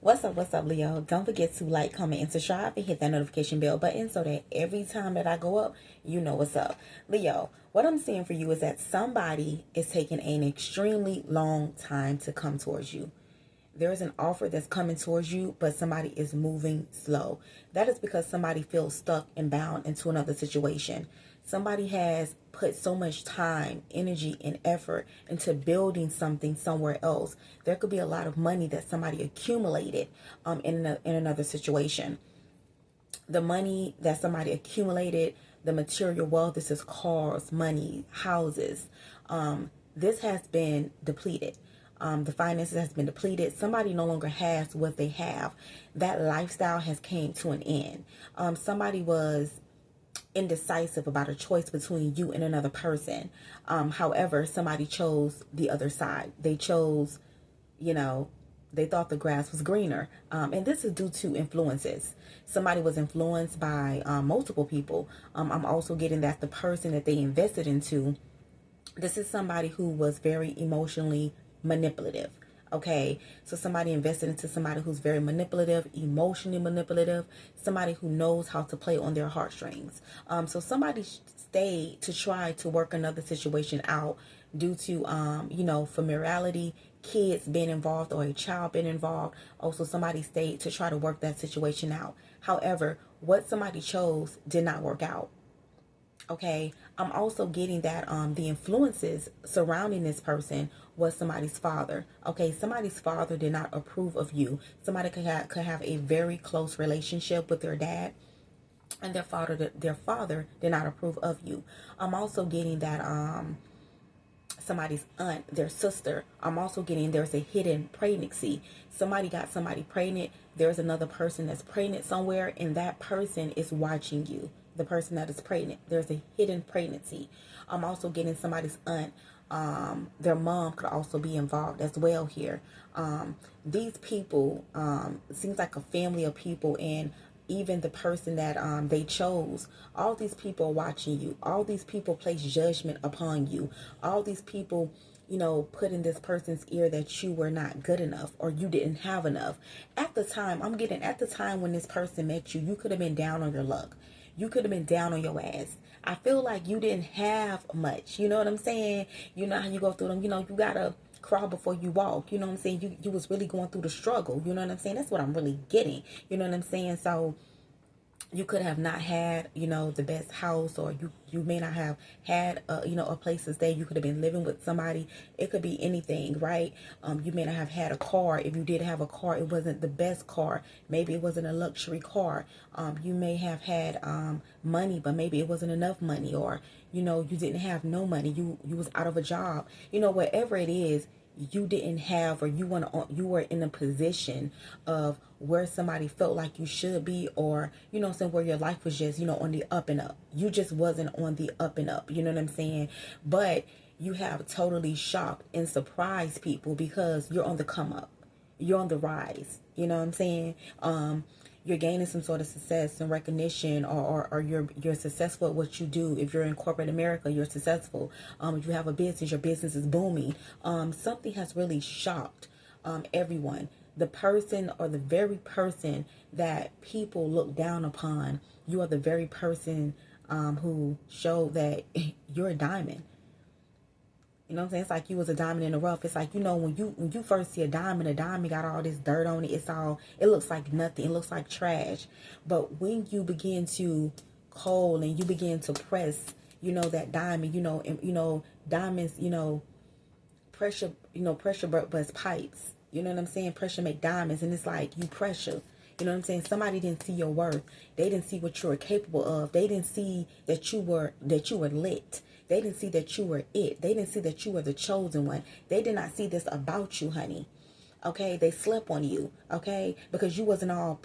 What's up, Leo? Don't forget to like, comment, and subscribe and hit that notification bell button so that every time that I go up, you know what's up. Leo, what I'm seeing for you is that somebody is taking an extremely long time to come towards you. There is an offer that's coming towards you, but somebody is moving slow. That is because somebody feels stuck and bound into another situation. Somebody has put so much time, energy, and effort into building something somewhere else. There could be a lot of money that somebody accumulated in another situation. The money that somebody accumulated, the material wealth, this is cars, money, houses. This has been depleted. The finances has been depleted. Somebody no longer has what they have. That lifestyle has came to an end. Somebody was indecisive about a choice between you and another person. However, somebody chose the other side. They chose, they thought the grass was greener. And this is due to influences. Somebody was influenced by multiple people. I'm also getting that the person that they invested into, this is somebody who was very emotionally manipulative. Okay, so somebody invested into somebody who's very manipulative, emotionally manipulative, somebody who knows how to play on their heartstrings. So somebody stayed to try to work another situation out due to, familiarity, kids being involved or a child being involved. Also, somebody stayed to try to work that situation out. However, what somebody chose did not work out. Okay, I'm also getting that the influences surrounding this person was somebody's father. Okay, somebody's father did not approve of you. Somebody could have a very close relationship with their dad, and their father did not approve of you. I'm also getting that somebody's aunt, their sister. I'm also getting there's a hidden pregnancy. Somebody got somebody pregnant. There's another person that's pregnant somewhere, and that person is watching you. The person that is pregnant, there's a hidden pregnancy. I'm also getting somebody's aunt. Their mom could also be involved as well here. These people, it seems like a family of people, and even the person that they chose, all these people are watching you. All these people place judgment upon you. All these people, put in this person's ear that you were not good enough or you didn't have enough. At the time when this person met you, you could have been down on your luck. You could have been down on your ass. I feel like you didn't have much. You know what I'm saying? You know how you go through them. You gotta crawl before you walk. You know what I'm saying? You was really going through the struggle. You know what I'm saying? That's what I'm really getting. You know what I'm saying? So you could have not had, the best house, or you may not have had, a place to stay. You could have been living with somebody. It could be anything, right? You may not have had a car. If you did have a car, it wasn't the best car. Maybe it wasn't a luxury car. You may have had money, but maybe it wasn't enough money, or, you didn't have no money. You was out of a job. Whatever it is, you didn't have, or you were in a position of where somebody felt like you should be, or where your life was just on the up and up. You just wasn't on the up and up. You know what I'm saying? But you have totally shocked and surprised people because you're on the come up. You're on the rise. You know what I'm saying? You're gaining some sort of success and recognition, or you're successful at what you do. If you're in corporate America, you're successful. If you have a business, your business is booming. Something has really shocked everyone. The person, or the very person that people look down upon, you are the very person who showed that you're a diamond. You know what I'm saying? It's like you was a diamond in the rough. It's like, when you first see a diamond got all this dirt on it. It looks like nothing. It looks like trash. But when you begin to coal and you begin to press, that diamond, and, diamonds, pressure bust pipes. You know what I'm saying? Pressure make diamonds, and it's like you pressure. You know what I'm saying? Somebody didn't see your worth. They didn't see what you were capable of. They didn't see that you were lit. They didn't see that you were it. They didn't see that you were the chosen one. They did not see this about you, honey. Okay? They slept on you. Okay? Because you wasn't all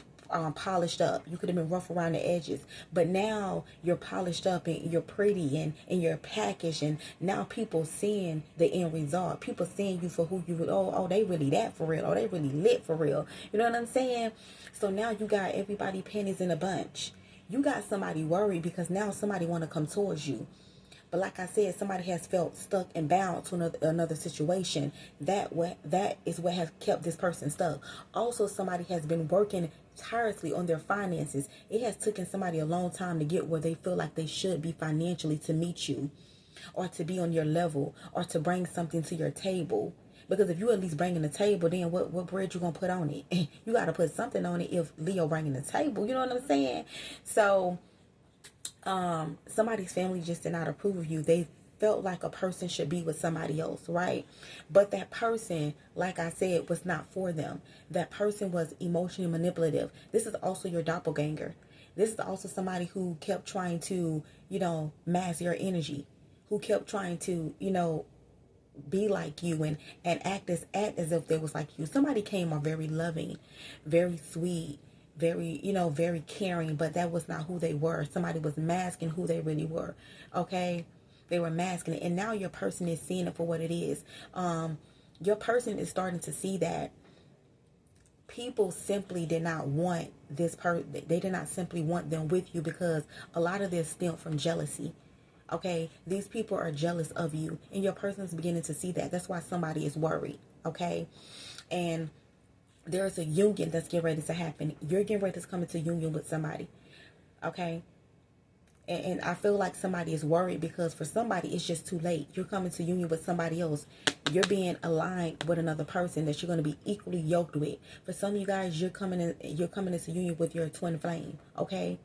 polished up. You could have been rough around the edges. But now you're polished up and you're pretty and you're packaged. And now people seeing the end result. People seeing you for who you were. Oh, they really that for real. Oh, they really lit for real. You know what I'm saying? So now you got everybody pennies in a bunch. You got somebody worried because now somebody want to come towards you. But like I said, somebody has felt stuck and bound to another situation. That is what has kept this person stuck. Also, somebody has been working tirelessly on their finances. It has taken somebody a long time to get where they feel like they should be financially to meet you, or to be on your level, or to bring something to your table. Because if you at least bringing the table, then what bread you gonna put on it? You gotta put something on it if Leo bringing the table. You know what I'm saying? So somebody's family just did not approve of you. They felt like a person should be with somebody else, right? But that person, like I said, was not for them. That person was emotionally manipulative. This is also your doppelganger. This is also somebody who kept trying to, mask your energy, who kept trying to, be like you and act as if they was like you. Somebody came off very loving, very sweet, very caring, but that was not who they were. Somebody was masking who they really were. Okay, they were masking it, and now your person is seeing it for what it is. Your person is starting to see that people simply did not want this person. They did not simply want them with you, because a lot of this stemmed from jealousy. Okay, these people are jealous of you, and your person is beginning to see that. That's why somebody is worried. Okay, and there's a union that's getting ready to happen. You're getting ready to come into union with somebody. Okay, and I feel like somebody is worried, because for somebody it's just too late. You're coming to union with somebody else. You're being aligned with another person that you're going to be equally yoked with. For some of you guys, you're coming into union with your twin flame. Okay,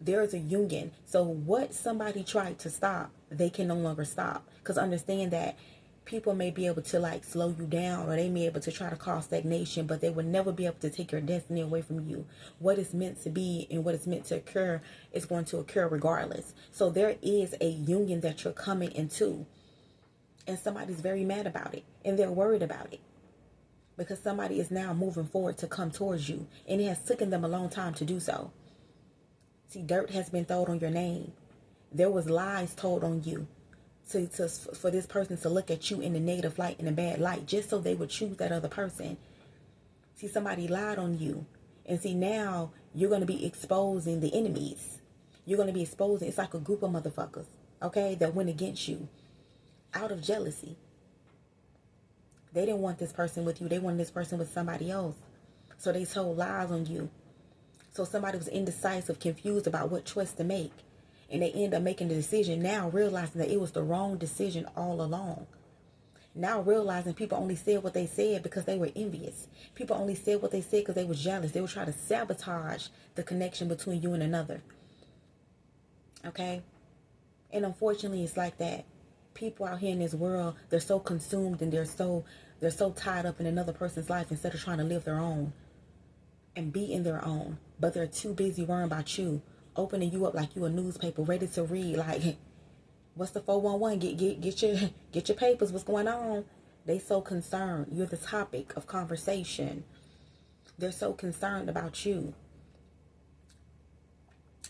there is a union. So what somebody tried to stop, they can no longer stop. Because understand that people may be able to like slow you down, or they may be able to try to cause stagnation, but they will never be able to take your destiny away from you. What is meant to be and what is meant to occur is going to occur regardless. So there is a union that you're coming into, and somebody's very mad about it, and they're worried about it, because somebody is now moving forward to come towards you, and it has taken them a long time to do so. See, dirt has been thrown on your name. There was lies told on you for this person to look at you in the negative light, in a bad light, just so they would choose that other person. See, somebody lied on you. And see, now you're going to be exposing the enemies. You're going to be exposing, it's like a group of motherfuckers, okay, that went against you out of jealousy. They didn't want this person with you. They wanted this person with somebody else. So they told lies on you. So somebody was indecisive, confused about what choice to make. And they end up making the decision, now realizing that it was the wrong decision all along. Now realizing people only said what they said because they were envious. People only said what they said because they were jealous. They were trying to sabotage the connection between you and another. Okay? And unfortunately, it's like that. People out here in this world, they're so consumed and they're so tied up in another person's life instead of trying to live their own and be in their own. But they're too busy worrying about you, opening you up like you a newspaper, ready to read. Like, what's the 411? Get your papers. What's going on? They so concerned. You're the topic of conversation. They're so concerned about you.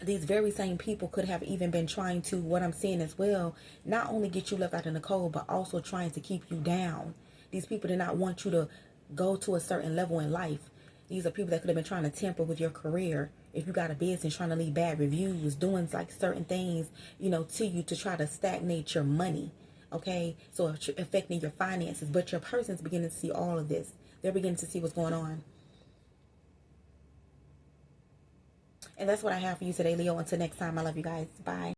These very same people could have even been trying to, what I'm seeing as well, not only get you left out in the cold, but also trying to keep you down. These people did not want you to go to a certain level in life. These are people that could have been trying to tamper with your career. If you got a business, trying to leave bad reviews, doing like certain things, to you to try to stagnate your money. Okay, so affecting your finances. But your person's beginning to see all of this. They're beginning to see what's going on. And that's what I have for you today, Leo. Until next time, I love you guys. Bye.